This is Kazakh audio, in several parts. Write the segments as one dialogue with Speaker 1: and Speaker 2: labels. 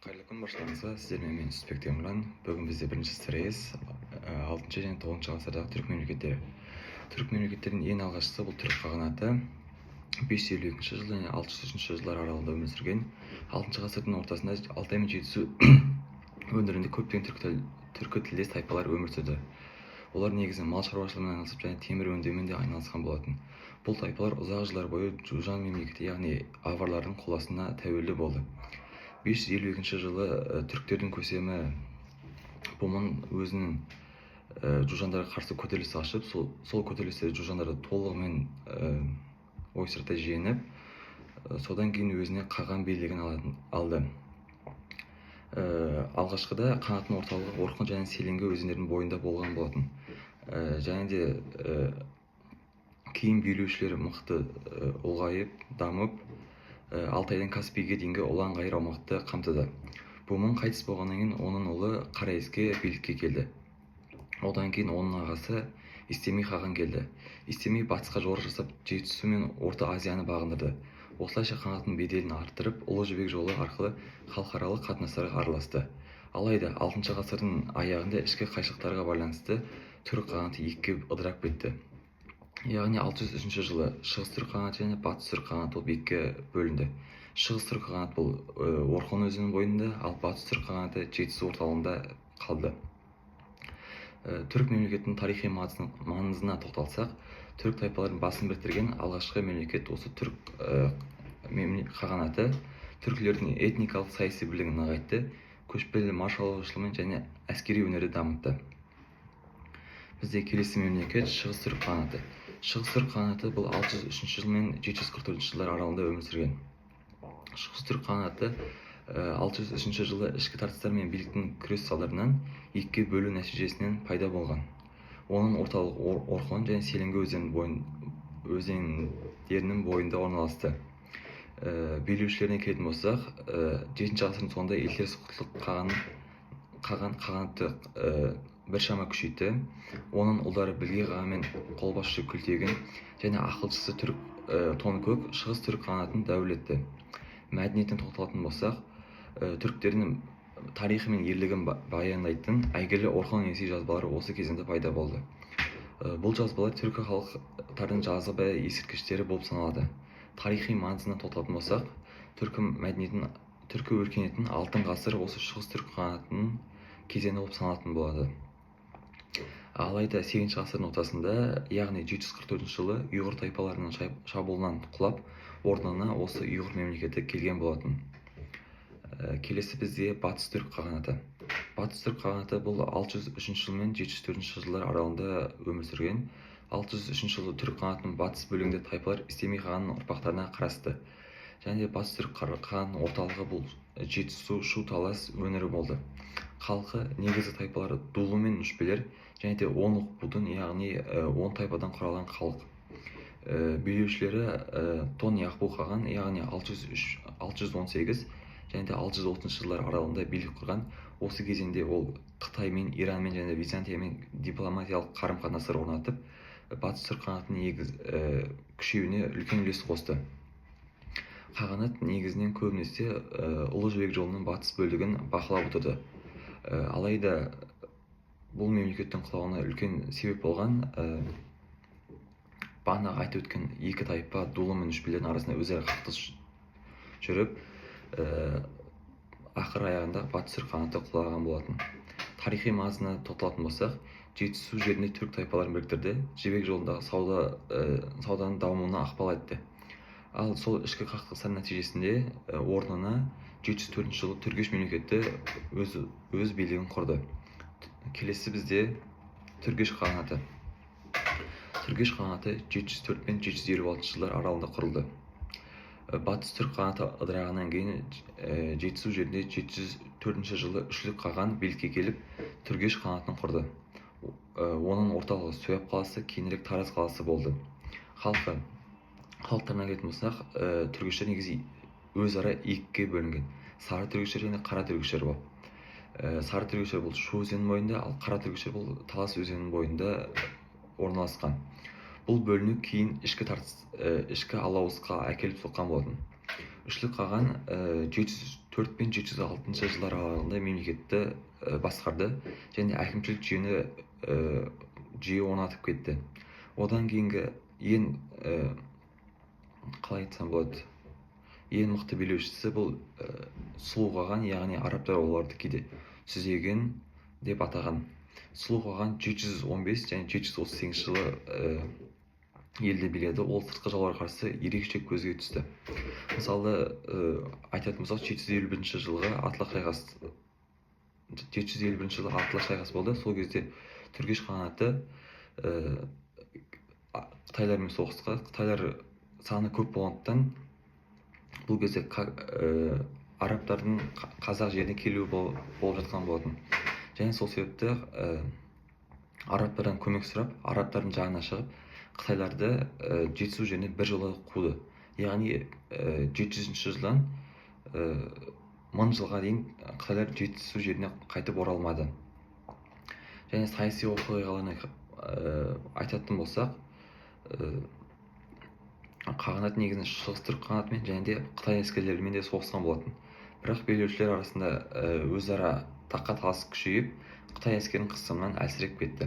Speaker 1: Қайырлы күн баршаларыңызға. Сіздермен мен Жүсіпбек Темірлан. Бүгін бізде бірінші стресс 6 және 9 ғасырдағы түрік мемлекеттері. Түрік мемлекеттерінің ең алғашқысы бұл түрік қағанаты 552 жыл және 603 жылдар аралығында өмір сүрген. 6 ғасырдың ортасында Алтай мен Жетісу өңірінде көптеген түркі тілдес тайпалар өмір сүрді. Олар негізінен мал шаруашылығымен айналысып және темір өңдеумен де айналысқан болатын. Бұл тайпалар ұзақ жылдар бойы Жужан мемлекеті, яғни аварлардың қол астына тәуелді болды. 552 жылы түріктердің көсемі Буман өзінің Жужандарға қарсы көтеріліс ашып, сол көтерілісте Жужандарды толығымен ойсырата жеңіп, содан кейін өзіне қаған билігін алды. Алғашқыда қанаттың орталығы Орхон және Селенге өзендерінің бойында болған болатын. Және де кейін билеушілері мықты ұлғайып, дамып, Алтайдан Каспийге дейінгі ұлан-ғайыр аумақты қамтыды. Буман қайтыс болғаннан кейін оның ұлы Қараеске билікке келді. Одан кейін оның ағасы Истемей қаған келді. Истемей батысқа жорық жасап, Жетісу мен Орта Азияны бағындырды. Осылайша қанаттың беделін арттырып, Ұлы Жібек жолы арқылы халықаралық қатынастарға араласты. Алайда 6 ғасырдың аяғында ішкі қайшылықтарға байланысты түрік қанаты екіге ыдырап кетті. Яғни 603 жылы Шығыс түрік қанаты және Батыс түрік қанаты болып екіге бөлінді. Шығыс түрік қанаты бұл Орхон өзенінің бойында, ал Батыс түрік қанаты Жетісу орталығында қалды. Түрік мемлекетінің тарихи маңызына тоқталсақ, түрік тайпаларын басын біріктірген алғашқы мемлекет осы түрік қағанаты түркілердің этникалық саяси бірлігін нығайтты, көшпелі мал шаруашылығымен және әскери өнерді дамытты. Бізде келесі мемлекет Шығыс түрік қағанаты. Шығыс түрік қағанаты бұл 603 жыл мен 744 жылдар аралығында өмір сүрген. Шығыс түрік қағанаты 603 жылы ішкі тартыстар мен биліктің күрес салдарынан екіге бөлу нәтижесінен пайда болған. Оның орталығы Орхон және Селенге өзендерінің бойында орналасты. Билеушілеріне келетін болсақ, 7 ғасырдың соңында Илтерс Құтлұқ қағанатты біршама күшейтті. Оның ұлдары Білге қаған мен қолбасшы Күлтегін және ақылшысы Тоныкөк Шығыс түрік қағанатын дәулетті. Мәдениетін тоқталатын болсақ, түріктердің тарихы мен ерлігін баяндайтын әйгілі Орхон Енесей жазбалары осы кезеңде пайда болды. Бұл жазбалар түркі халықтарының жазба ескерткіштері болып саналады. Тарихи маңызына тоқталатын болсақ, түркі өркениетінің алтын ғасыры осы Шығыс түрік қағанатының кезеңі болып саналатын болады. Алайда 8 ғасырдың ортасында, яғни 744 жылы ұйғыр тайпаларының шабуылынан құлап, орнына осы ұйғыр мемлекеті келген болатын. Келесі бізде Батыс түрік қағанаты. Батыс түрік қағанаты бұл 603 жыл мен 704 жылдар аралығында өмір сүрген. 603 жылы түрік қағанатының батыс бөлігінде тайпалар Истемей қағанның ұрпақтарына қарасты. Және де Батыс түрік қағанатының орталығы бұл Жетісу Шу талас өңірі болды. Халқы негізгі тайпалары Дулу мен Нүшпелер және де 10 ұқбудың, яғни 10 тайпадан құралған халық. Билеушілері Тон Яқбу қаған, яғни 618 және де 630 жылдар аралығында билік құрған. Осы кезеңде ол Қытаймен, Иранмен және Византиямен дипломатиялық қарым-қатынастар орнатып, Батыс түрік қағанатының күшеюіне үлкен үлес қосты. Қағанат негізінен көбінесе Ұлы Жібек жолының батыс бөлігін бақылап отырды. Алайда бұл мемлекеттің құлауына үлкен себеп болған бағана айтып өткен екі тайпа Дулу мен Нүшпелердің арасында өзара қақтығыс жүріп, ақыр аяғында Батыс түрік қағанаты құлаған болатын. Тарихи маңызына тоқталатын болсақ, Жетісу жерінде түрік тайпаларын біріктірді, жібек жолындағы сауданың дамуына ықпал етті. Ал сол ішкі қақтығыстар нәтижесінде орнына 704 жылы Түргеш мемлекеті өз билігін құрды. Келесі бізде Түргеш қағанаты. Түргеш қағанаты 704 пен 726 жылдар аралығында құрылды. Батыс түрік қағанаты ыдырағаннан кейін Жетісу жерінде 704 жылы Үшлік қаған билікке келіп, Түргеш қағанатын құрды. Оның орталығы Сөйап қаласы, кейінірек Тараз қаласы болды. Халықтарына келетін болсақ, түргештер негізі өзара екіге бөлінген. Сары түргештер және қара түргештер болып. Сары түргештер бұл Шу өзенінің бойында, ал қара түргештер бұл Талас өзенінің бойында орналасқан. Бұл бөліну кейін ішкі алауызға әкеліп соққан болатын. Үшлік қаған 704 704 пен 706 жылдар аралығында мемлекетті басқарды және әкімшілік жүйе орнатып кетті. Одан кейінгі қалай айтсам болады, ең мықты билеушісі бұл Сұлу қаған, яғни арабтар оларды кейде Сүзеген деп атаған. Сұлу қаған 715 және 738 жылы елді биледі. Ол сыртқы жауларға қарсы ерекше көзге түсті. Мысалы, айтатын болсақ, 751 жылғы Атлах шайқасы болды. Сол кезде Түргеш қағанаты Қытайлармен соғысқа. Қытайлар саны көп болғандықтан бұл кезде арабтардың қазақ жеріне келуі болып жатқан болатын. Және сол себепті арабтардан көмек сұрап, арабтардың жағына шығып, Қытайларды жетісу жеріне бір жолы қуды. Яғни 700 жылдан 1000 жылға дейін Қытайлар жетісу жеріне қайтып оралмады. Және саяси оқиғаларына айтатын болсақ, қағанат негізінен шығыс түрік қағанатымен және де Қытай әскерлерімен де соғысқан болатын. Бірақ билеушілер арасында өзара таққа талас күшейіп, Қытай әскерінің қысымынан әлсіреп кетті.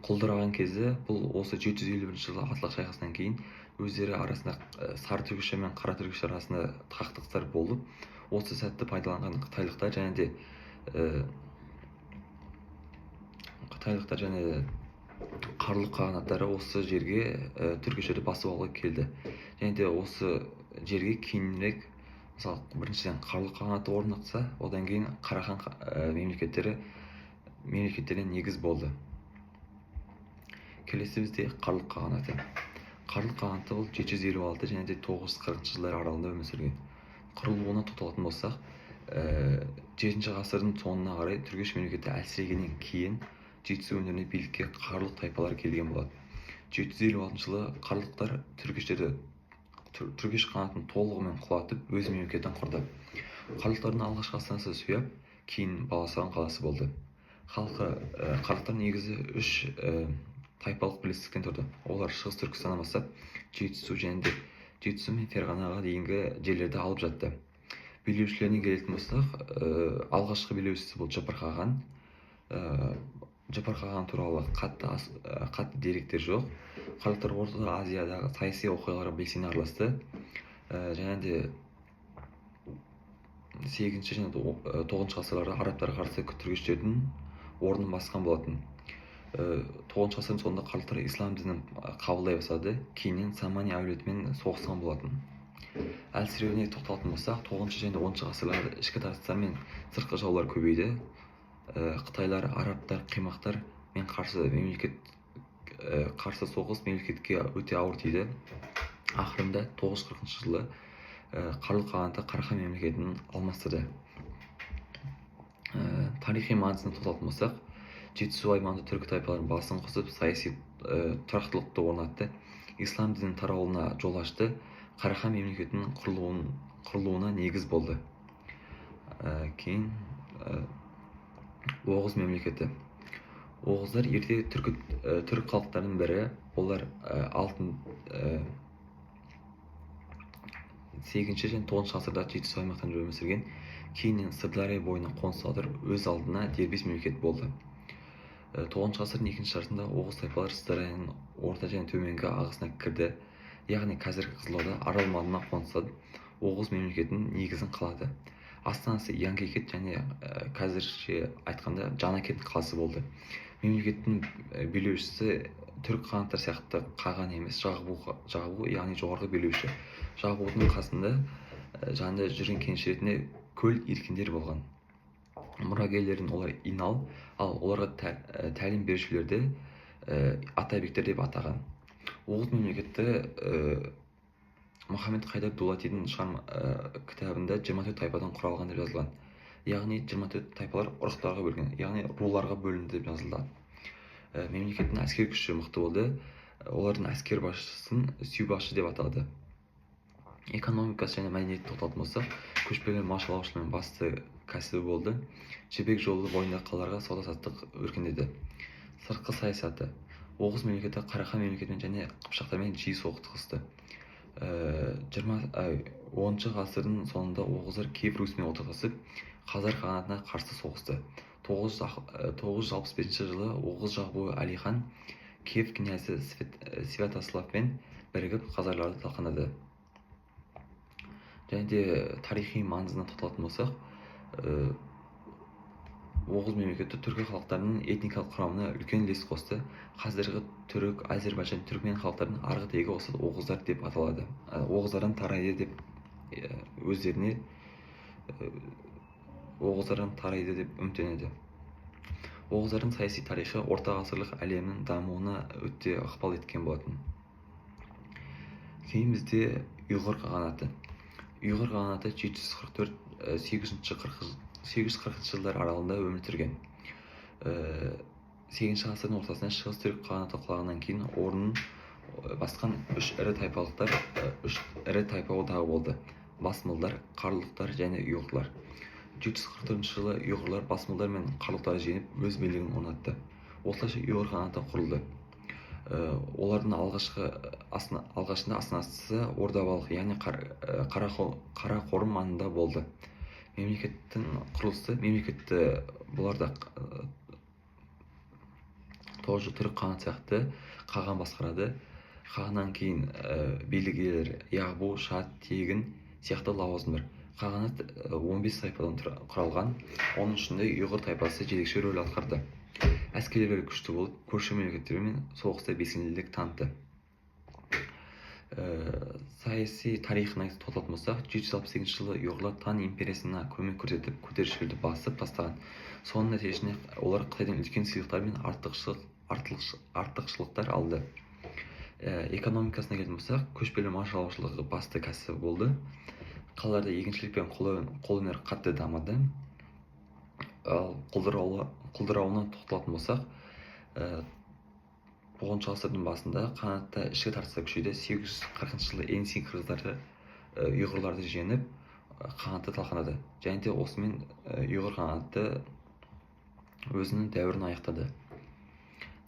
Speaker 1: Құлдыраған кезде, бұл осы 751 жылы Атлах шайқасынан кейін өздері арасында сары түркіштер мен қара түркіштер арасында қақтығыстар болды. Осы сәтті пайдаланған қытайлықтар және Қарлұқ қағанаттары осы жерге түркіштерді басып алуға келді. Және де осы жерге кейінірек, мысалы, біріншіден Қарлұқ қағанаты орнықса, одан кейін Қарахан мемлекеттеріне негіз болды. Келесі бізде Қарлұқ қағанаты. Қарлұқ қағанаты ол 756 және де 940 жылдар аралығында өмір сүрген. Құрылуына тоқталатын болсақ, 7 ғасырдың соңына қарай Түргеш мемлекеті әлсірегеннен кейін жетісу өңіріне билікке Қарлұқ тайпалар келген болады. 756 жылы Қарлұқтар Түргеш қанатын толығымен құлатып, өз мемлекетін құрды. Қарлұқтардың алғашқы астанасы Суяб, кейін Баласаған қаласы болды. Қарлұқтар негізі 3 тайпалық бірлестіктен тұрды. Олар шығыс Түркістаннан бастап жетісу мен Ферғанаға дейінгі жерлерді алып жатты. Билеушілеріне келетін болсақ, алғашқы билеушісі бұл Жапар қаған. Жапар қаған туралы қатты деректер жоқ. Қарлұқтар Орта Азиядағы саяси оқиғаларға белсене араласты. Және де 8 және 9 ғасырларда арабтарға қарсы түргештердің орнын басқан болатын. 9 ғасырдың соңында Қарлұқтар ислам дінін қабылдай бастады. Кейіннен Самани әулетімен соғысқан болатын. Әлсіреуіне тоқталатын болсақ, 9 және 10 ғасырларда ішкі тартыстар мен сыртқы жаулар көбейді. Қытайлар, арабтар, қимақтар мен қарсы соғыс мемлекетке өте ауыр тиді. Ақырында 940 жылы Қарлұқ қағанаты Қарахан мемлекетін алмастырды. Тарихи маңызына тоқталатын болсақ, жетісу аймағында түркі тайпалардың басын қосып, саяси тұрақтылықты орнатты. Ислам дінінің таралуына жол ашты. Қарахан мемлекетінің құрылуына негіз болды. Кейін Оғыз мемлекеті. Оғыздар ерте түрік халықтарының бірі. Олар 8 және 9 ғасырда жетісу аймақтарында өмір сүрген. Кейіннен Сырдария бойына қоныс аударып, өз алдына дербес мемлекет болды. 9 ғасырдың екінші жартысында Оғыз тайпалар Сырдарияның орта және төменгі ағысына кірді. Яғни қазіргі Қызылорда арал маңына қоныстады. Оғыз мемлекетінің негізін қалады. Астанасы Яңкекет және қазірше айтқанда Жанакент қаласы болды. Мемлекеттің билеушісі түрік қағанаттар сияқты қаған емес, Жағбу, яғни жоғарғы билеуші. Жағбудың қасында жанында жүрген кенші ретінде көл еркіндер болған. Мұрагерлерін олар Инал, ал оларға тәлім берушілерді Атабектер деп атаған. Оғыз мемлекеті Мұхаммед Хайдар Дулатидің кітабында 24 тайпадан құралған деп жазылған. Яғни 24 тайпалар ұрықтарға бөлінген, яғни руларға бөлінді деп жазылды. Мемлекеттің әскер күші мықты болды. Олардың әскер басшысын Сүйбашы деп аталды. Экономикасы және мәдениетті тоқталатын болсақ, көшпелі мал шаруашылығының басты кәсібі болды. Жібек жолы бойындағы қалаларға сауда-саттық өркендеді. Сыртқы саясаты. Оғыз мемлекеті Қарахан мемлекетімен және Қыпшақтармен жиі соқтығысты. 10 ғасырдың соңында оғыздар Киев Русьмен одақтасып, Хазар қағанатына қарсы соғысты. 965 жылы Оғыз Жағбуы Әлихан Киев князі Святославпен бірігіп Хазарларды талқандады. Және де тарихи маңызына тоқталатын болсақ, Оғыз мемлекеті түркі халықтарының этникалық құрамына үлкен үлес қосты. Қазіргі түрік, Әзербайжан, түркмен халықтарының арғы тегі осы оғыздар деп аталады. Оғыздардан тарайды деп өздеріне оғыздардан тарайды деп үміттенеді. Оғыздардың саяси тарихы орта ғасырлық әлемнің дамуына өте ықпал еткен болатын. Кейін бізде ұйғыр қағанаты. Ұйғыр қағанаты 744-840 жылдар аралығында өмір сүрген. 8 ғасырдың ортасында шығыс түрік қағанаты құлағаннан кейін орнын басқан үш ірі тайпа одағы болды: басмылдар, қарлұқтар және ұйғырлар. 744 жылы ұйғырлар басмылдар мен қарлұқтарды жеңіп өз билігін орнатты. Осылайша ұйғыр қағанаты құрылды. Олардың алғашында астанасы Ордабалық, яғни Қарақорым маңында болды. Мемлекеттің құрылысы бұларда тоже түрік қағанат сияқты қаған басқарады. Қағаннан кейін билік иелері Яғбу, Шат, Тегін сияқты лауазым бар. Қағанат 15 тайпадан құралған. Оның ішінде ұйғыр тайпасы жетекші рөл атқарды. Әскерлері күшті болып, көрші мемлекеттермен соғыста белсенділік танытты. Саяси тарихына тоқталатын болсақ, 768 жылы ұйғырлар Тан империясына көмек көрсетіп, көтерілісшілерді басып тастаған. Соның нәтижесінде олар Қытайдан үлкен сыйлықтар мен артықшылықтар алды. Экономикасына келетін болсақ, көшпелі мал шаруашылығы басты кәсібі болды. Қалаларда егіншілік пен қолөнер қатты дамыды. Ал құлдырауына тоқталатын болсақ, 9 ғасырдың басында қанатта ішкі тартыстар күшейді. 840 жылы Енсей қырғыздары ұйғырларды жеңіп, қанатты талқандады. Және де осымен ұйғыр қанаты өзінің дәуірін аяқтады.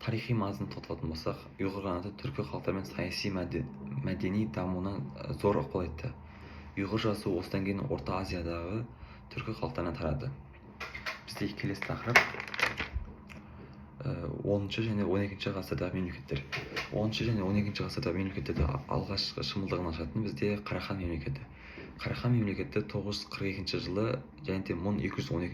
Speaker 1: Тарихи маңызына тоқталатын болсақ, ұйғыр қанаты түркі халықтарымен саяси мәдени дамуына зор ықпал етті. Ұйғыр жазуы осыдан кейін Орта Азиядағы түркі халықтарына тарады. Бізде келесі тақырып 10 және 12 ғасырдағы мемлекеттер. 10 және 12 ғасырдағы мемлекеттерді алғашқы шымылдығын ашатын бізде Қарахан мемлекеті. Қарахан мемлекеті 942 жылы және де 1212